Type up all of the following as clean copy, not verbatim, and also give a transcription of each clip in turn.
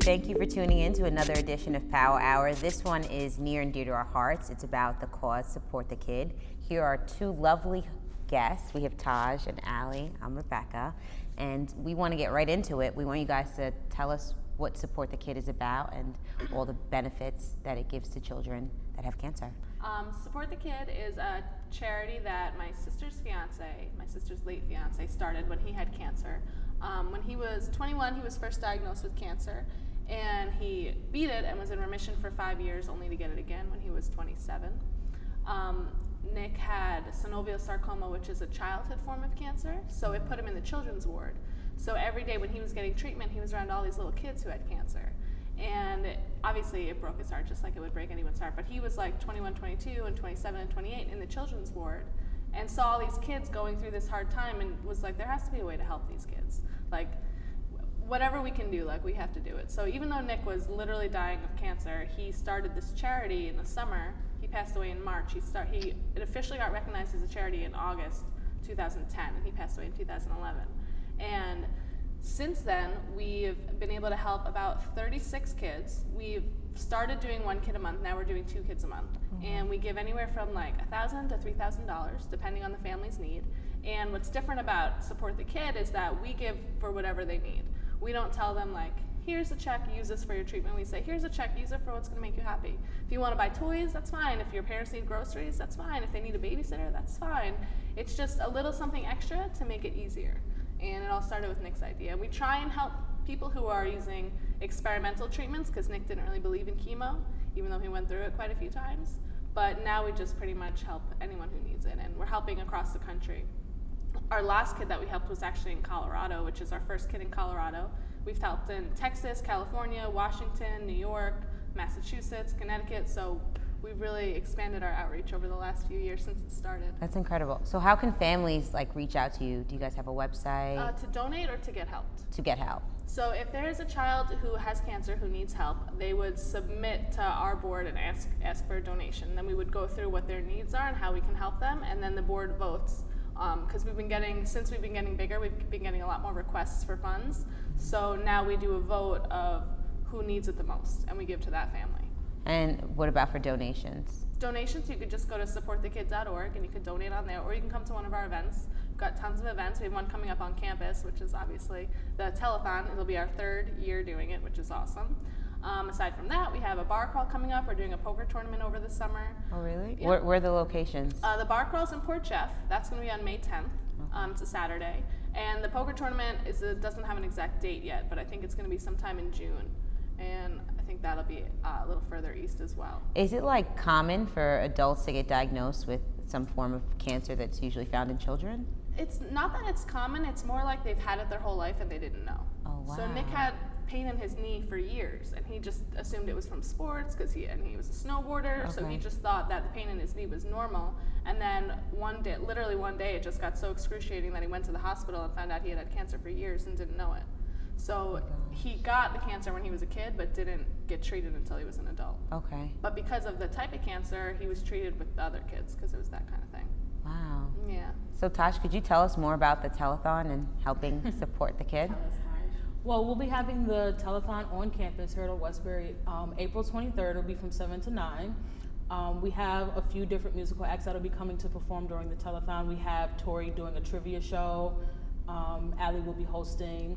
Thank you for tuning in to another edition of Power Hour. This one is near and dear to our hearts. It's about the cause, Support the Kid. Here are two lovely guests. We have Taj and Allie. I'm Rebecca. And we want to get right into it. We want you guys to tell us what Support the Kid is about and all the benefits that it gives to children that have cancer. Support the Kid is a charity that my sister's late fiance, started when he had cancer. When he was 21, he was first diagnosed with cancer, and he beat it and was in remission for 5 years, only to get it again when he was 27. Nick had synovial sarcoma, which is a childhood form of cancer, so it put him in the children's ward. So every day when he was getting treatment, he was around all these little kids who had cancer. And obviously it broke his heart, just like it would break anyone's heart. But he was like 21, 22, and 27, and 28 in the children's ward, and saw all these kids going through this hard time, and was like, there has to be a way to help these kids. Like, whatever we can do, like, we have to do it. So even though Nick was literally dying of cancer, he started this charity in the summer. He passed away in March. It officially got recognized as a charity in August 2010, and he passed away in 2011. And since then, we've been able to help about 36 kids. We've started doing 1 kid a month. Now we're doing 2 kids a month. Mm-hmm. And we give anywhere from like $1,000 to $3,000, depending on the family's need. And what's different about Support the Kid is that we give for whatever they need. We don't tell them, like, here's a check, use this for your treatment. We say, here's a check, use it for what's going to make you happy. If you want to buy toys, that's fine. If your parents need groceries, that's fine. If they need a babysitter, that's fine. It's just a little something extra to make it easier. And it all started with Nick's idea. We try and help people who are using experimental treatments, because Nick didn't really believe in chemo, even though he went through it quite a few times. But now we just pretty much help anyone who needs it, and we're helping across the country. Our last kid that we helped was actually in Colorado, which is our first kid in Colorado. We've helped in Texas, California, Washington, New York, Massachusetts, Connecticut, so we've really expanded our outreach over the last few years since it started. That's incredible. So how can families reach out to you? Do you guys have a website? To donate or to get help? To get help. So if there is a child who has cancer who needs help, they would submit to our board and ask for a donation. Then we would go through what their needs are and how we can help them, and then the board votes. Because since we've been getting bigger, we've been getting a lot more requests for funds. So now we do a vote of who needs it the most, and we give to that family. And what about for donations? Donations, you could just go to supportthekid.org and you could donate on there, or you can come to one of our events. We've got tons of events. We have one coming up on campus, which is obviously the telethon. It'll be our 3rd year doing it, which is awesome. Aside from that, we have a bar crawl coming up. We're doing a poker tournament over the summer. Oh, really? Yeah. Where are the locations? The bar crawl's in Port Jeff. That's going to be on May 10th. Okay. It's a Saturday. And the poker tournament doesn't have an exact date yet, but I think it's going to be sometime in June. And I think that'll be a little further east as well. Is it common for adults to get diagnosed with some form of cancer that's usually found in children? It's not that it's common, it's more like they've had it their whole life and they didn't know. Oh, wow. So Nick had pain in his knee for years, and he just assumed it was from sports because he was a snowboarder. Okay. So he just thought that the pain in his knee was normal. And then literally one day, it just got so excruciating that he went to the hospital and found out he had had cancer for years and didn't know it. So he got the cancer when he was a kid, but didn't get treated until he was an adult. Okay. But because of the type of cancer, he was treated with the other kids because it was that kind of thing. Wow. Yeah. So Tosh, could you tell us more about the telethon and helping support the kid? Well, we'll be having the telethon on campus here at Westbury. April 23rd. It'll be from 7 to 9. We have a few different musical acts that'll be coming to perform during the telethon. We have Tori doing a trivia show. Allie will be hosting.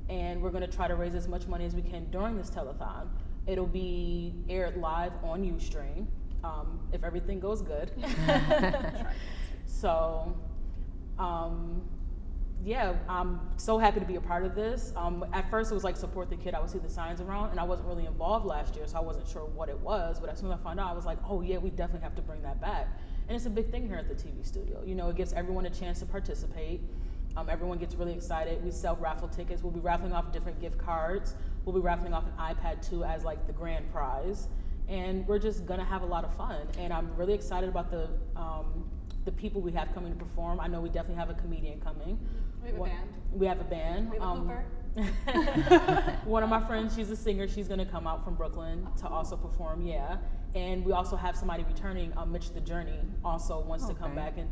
And we're going to try to raise as much money as we can during this telethon. It'll be aired live on Ustream, if everything goes good. So, yeah, I'm so happy to be a part of this. At first it was Support the Kid. I would see the signs around, and I wasn't really involved last year, so I wasn't sure what it was. But as soon as I found out, I was like, oh yeah, we definitely have to bring that back. And it's a big thing here at the TV studio. It gives everyone a chance to participate. Everyone gets really excited. We sell raffle tickets. We'll be raffling off different gift cards. We'll be raffling off an iPad too as the grand prize. And we're just gonna have a lot of fun. And I'm really excited about the people we have coming to perform. I know we definitely have a comedian coming. We have a band. We have a band. We have a hooper. One of my friends, she's a singer. She's gonna come out from Brooklyn to also perform. Yeah. And we also have somebody returning. Mitch the Journey also wants to come back and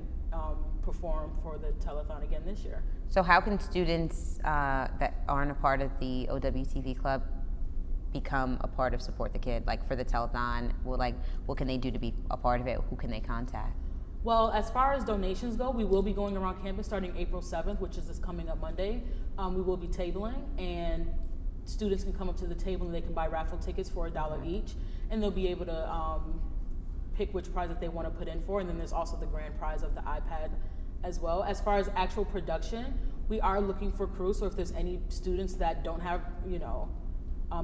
perform for the telethon again this year. So how can students that aren't a part of the OWTV club become a part of Support the Kid? Like for the telethon, what can they do to be a part of it? Who can they contact? Well, as far as donations go, we will be going around campus starting April 7th, which is this coming up Monday. We will be tabling, and students can come up to the table and they can buy raffle tickets for $1 each, and they'll be able to pick which prize that they want to put in for, and then there's also the grand prize of the iPad as well. As far as actual production, we are looking for crew, so if there's any students that don't have,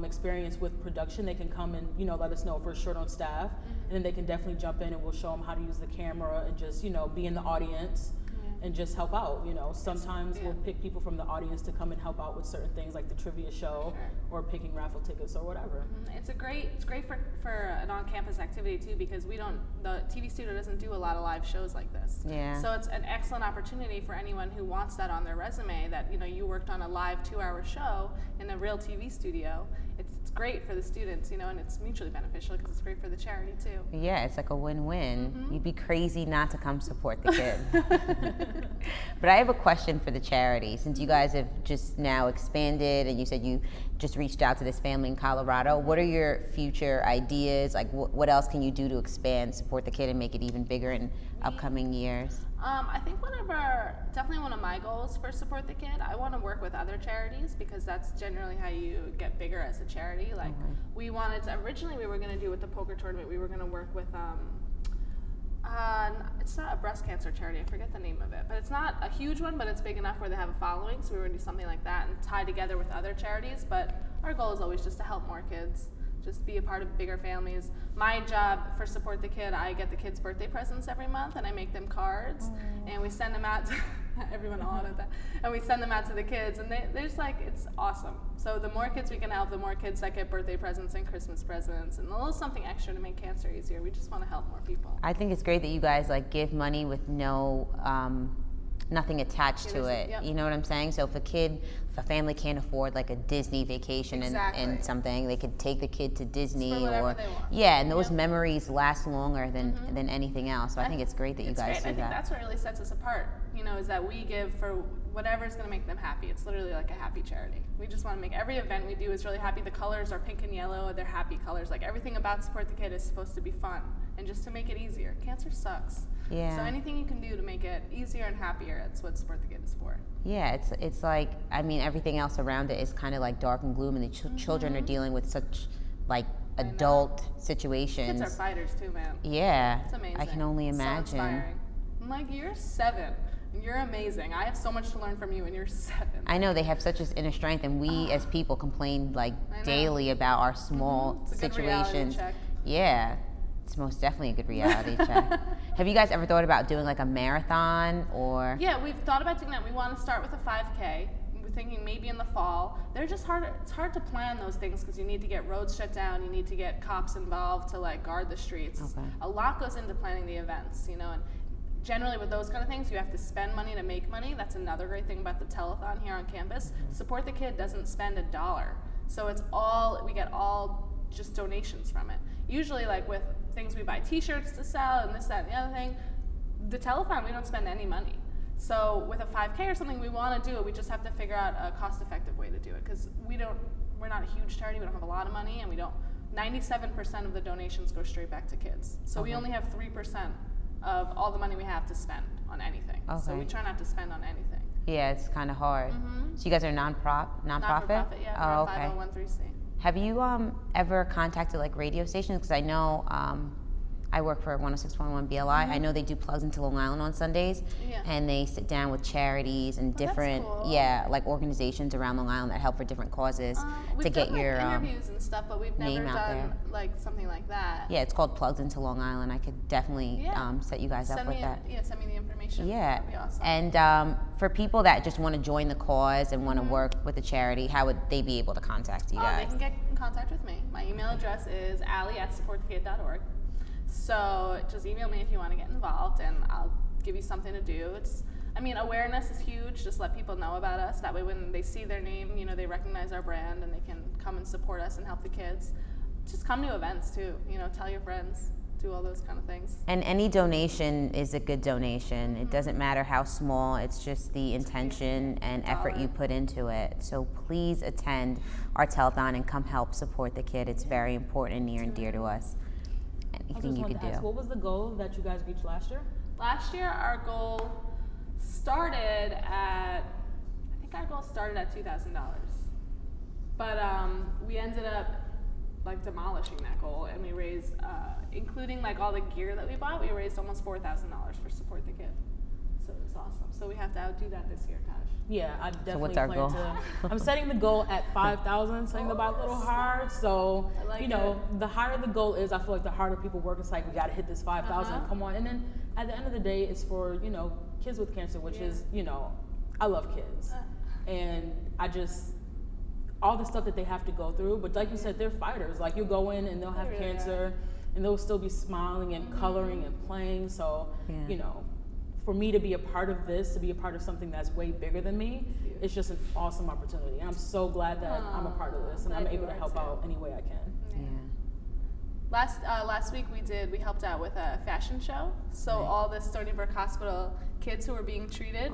experience with production, they can come and, let us know if we're short on staff, and then they can definitely jump in and we'll show them how to use the camera and just, be in the audience and just help out. Sometimes we'll pick people from the audience to come and help out with certain things like the trivia show or picking raffle tickets or whatever. It's great for an on-campus activity too, because the TV studio doesn't do a lot of live shows like this. Yeah. So it's an excellent opportunity for anyone who wants that on their resume, that you worked on a live 2-hour show in a real TV studio. It's great for the students, and it's mutually beneficial because it's great for the charity too. Yeah, it's like a win-win. You'd be crazy not to come support the kid. But I have a question for the charity. Since you guys have just now expanded and you said you just reached out to this family in Colorado, what are your future ideas? Like what else can you do to expand Support the Kid and make it even bigger in upcoming years? I think definitely one of my goals for Support the Kid, I want to work with other charities, because that's generally how you get bigger as a charity. Like originally we were going to do with the poker tournament, we were going to work with, it's not a breast cancer charity, I forget the name of it, but it's not a huge one, but it's big enough where they have a following, so we were going to do something like that and tie together with other charities. But our goal is always just to help more kids, just be a part of bigger families. My job for Support the Kid, I get the kids' birthday presents every month, and I make them cards, and we send them out to everyone all at that, and we send them out to the kids, and it's awesome. So the more kids we can help, the more kids that get birthday presents and Christmas presents, and a little something extra to make cancer easier. We just want to help more people. I think it's great that you guys give money with nothing attached to it. Yep. You know what I'm saying? So if a family can't afford a Disney vacation and something, they could take the kid to Disney for whatever they want. Yeah, and those memories last longer than anything else. So I think it's great that you guys do that. I think that's what really sets us apart, is that we give for whatever is going to make them happy. It's literally like a happy charity. We just want to make every event we do is really happy. The colors are pink and yellow. They're happy colors. Everything about Support the Kid is supposed to be fun and just to make it easier. Cancer sucks. Yeah. So anything you can do to make it easier and happier, that's what Support the Kid is for. Yeah, it's everything else around it is kind of dark and gloom, and the children are dealing with such adult situations. Kids are fighters too, man. Yeah. It's amazing. I can only imagine. So inspiring. I'm you're 7. You're amazing. I have so much to learn from you, and you're 7. I know, they have such this inner strength, and we as people complain daily about our small It's a good situations. reality check. Yeah, it's most definitely a good reality check. Have you guys ever thought about doing a marathon or? Yeah, we've thought about doing that. We want to start with a 5K. We're thinking maybe in the fall. They're just hard. It's hard to plan those things because you need to get roads shut down. You need to get cops involved to guard the streets. Okay. A lot goes into planning the events, and generally with those kind of things, you have to spend money to make money. That's another great thing about the telethon here on campus. Support the Kid doesn't spend $1. So we get all just donations from it. Usually with things we buy t-shirts to sell and this, that, and the other thing, the telethon, we don't spend any money. So with a 5K or something, we want to do it. We just have to figure out a cost-effective way to do it, because we're not a huge charity. We don't have a lot of money, and 97% of the donations go straight back to kids. So we only have 3% of all the money we have to spend on anything. Okay. So we try not to spend on anything. Yeah, it's kind of hard. So you guys are nonprofit? Not-for-profit, yeah. Oh, we're okay. 501(c)(3). Have you ever contacted radio stations? Because I know I work for 106.1 BLI. I know they do plugs into Long Island on Sundays, and they sit down with charities and different, organizations around Long Island that help for different causes to get your interviews and stuff, but we've never done something like that. Yeah, it's called Plugs into Long Island. I could definitely set you guys up with that. Send me the information. Yeah, that'd be awesome. And for people that just want to join the cause and want to work with the charity, how would they be able to contact you guys? They can get in contact with me. My email address is allie@supportthekid.org. So just email me if you want to get involved, and I'll give you something to do. Awareness is huge. Just let people know about us. That way when they see their name, they recognize our brand, and they can come and support us and help the kids. Just come to events too. Tell your friends do all those kind of things. And any donation is a good donation. It doesn't matter how small, it's just the intention and effort you put into it. So please attend our telethon and come help support the kid. It's very important and near and dear to us. Anything you can do. What was the goal that you guys reached last year? Last year, our goal started at $2,000. But we ended up like demolishing that goal, and we raised, including like all the gear that we bought, we raised almost $4,000 for Support the Kid. So it was awesome. So we have to outdo that this year, Taj. Yeah, I definitely what's our goal? I'm setting the goal at 5,000, setting the bar a little hard. So, like the higher the goal is, I feel like the harder people work. It's like, we got to hit this 5,000. Come on. And then at the end of the day, it's for, kids with cancer, which is, I love kids. And I just, all the stuff that they have to go through. But like you said, they're fighters. Like, you go in and they'll have cancer and they'll still be smiling and coloring and playing. So, for me to be a part of this, to be a part of something that's way bigger than me, it's just an awesome opportunity. And I'm so glad that I'm a part of this and I'm able to help out any way I can. Last week we helped out with a fashion show. So all the Stony Brook Hospital kids who were being treated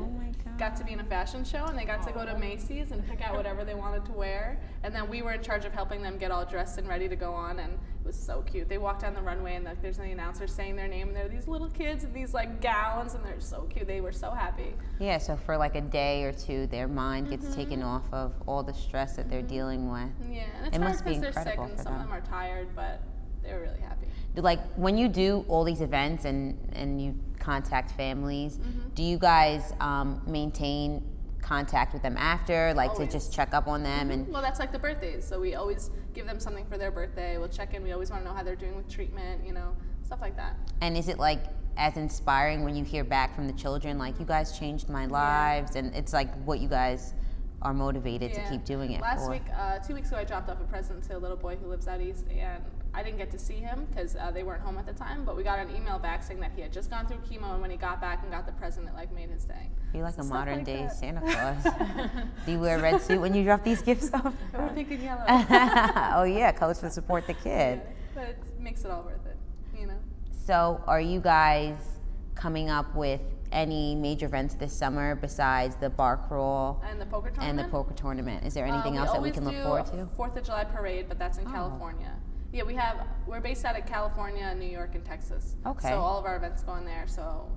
got to be in a fashion show, and they got to go to Macy's and pick out whatever they wanted to wear. And then we were in charge of helping them get all dressed and ready to go on, and it was so cute. They walked down the runway, and there's the announcer saying their name, and they're these little kids in these like gowns, and they're so cute. They were so happy. Yeah, so for like a day or two, their mind gets taken off of all the stress that they're dealing with. Yeah, and it's It hard must be because they're sick, incredible and for some of them. them are tired, but they were really happy. Like, when you do all these events and you contact families, do you guys maintain contact with them after, like to just check up on them? And Well, that's like the birthdays. So we always give them something for their birthday. We'll check in. We always want to know how they're doing with treatment, stuff like that. And is it like as inspiring when you hear back from the children, like, you guys changed my lives, and it's like what you guys are motivated to keep doing it Last for? week, 2 weeks ago, I dropped off a present to a little boy who lives out east, and I didn't get to see him because they weren't home at the time, but we got an email back saying that he had just gone through chemo, and when he got back and got the present, it like made his day. You're like a Stuff modern like day that. Santa Claus. Do you wear a red suit when you drop these gifts off? We're thinking yellow. Oh yeah, colors for Support the Kid. Yeah, but it makes it all worth it, So are you guys coming up with any major events this summer besides the bar crawl And the poker tournament? and the poker tournament? Is there anything else that we can look forward to? 4th of July parade, but that's in California. Yeah, we're based out of California, New York, and Texas. Okay. So all of our events go on there. So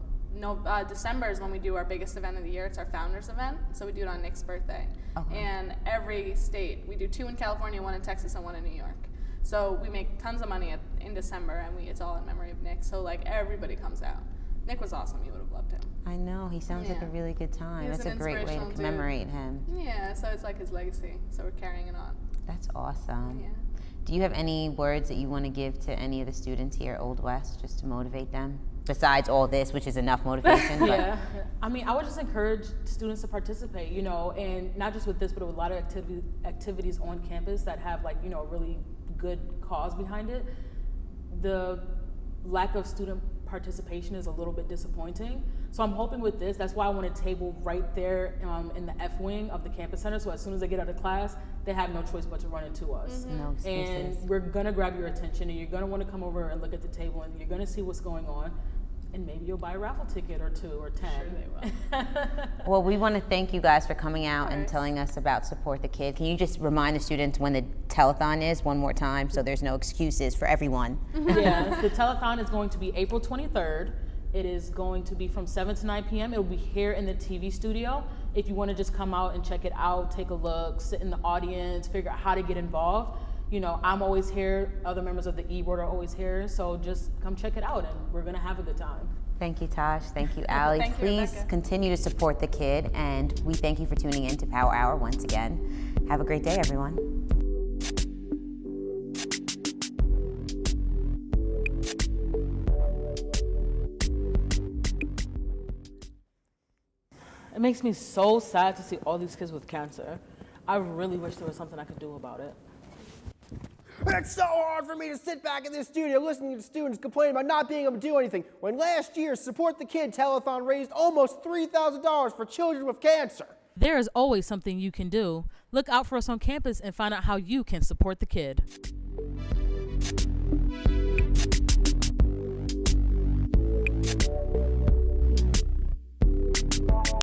December is when we do our biggest event of the year. It's our founders event. So we do it on Nick's birthday. Okay. And every state, we do 2 in California, 1 in Texas, and 1 in New York. So we make tons of money in December, and it's all in memory of Nick. So like everybody comes out. Nick was awesome. You would have loved him. I know, he sounds like a really good time. He was That's a an great way to inspirational dude. commemorate him. Yeah, so it's like his legacy. So we're carrying it on. That's awesome. Yeah. Do you have any words that you want to give to any of the students here at Old West just to motivate them? Besides all this, which is enough motivation. but- Yeah, I mean, I would just encourage students to participate, and not just with this, but with a lot of activities on campus that have like, a really good cause behind it. The lack of student participation is a little bit disappointing. So I'm hoping with this, that's why I want a table right there in the F wing of the campus center. So as soon as they get out of class, they have no choice but to run into us. No excuses. And we're gonna grab your attention, and you're gonna want to come over and look at the table, and you're gonna see what's going on. And maybe you'll buy a raffle ticket or 2 or 10. Sure they will. Well, we want to thank you guys for coming out and course. telling us about Support the Kid. Can you just remind the students when the telethon is one more time so there's no excuses for everyone? Yeah, the telethon is going to be April 23rd. It is going to be from 7 to 9 p.m. It will be here in the TV studio. If you want to just come out and check it out, take a look, sit in the audience, figure out how to get involved. I'm always here. Other members of the E-Board are always here. So just come check it out, and we're going to have a good time. Thank you, Tosh. Thank you, Allie. Thank you, Please Rebecca. continue to support the kid, and we thank you for tuning in to Power Hour once again. Have a great day, everyone. It makes me so sad to see all these kids with cancer. I really wish there was something I could do about it. It's so hard for me to sit back in this studio listening to students complain about not being able to do anything when last year's Support the Kid Telethon raised almost $3,000 for children with cancer. There is always something you can do. Look out for us on campus and find out how you can support the kid.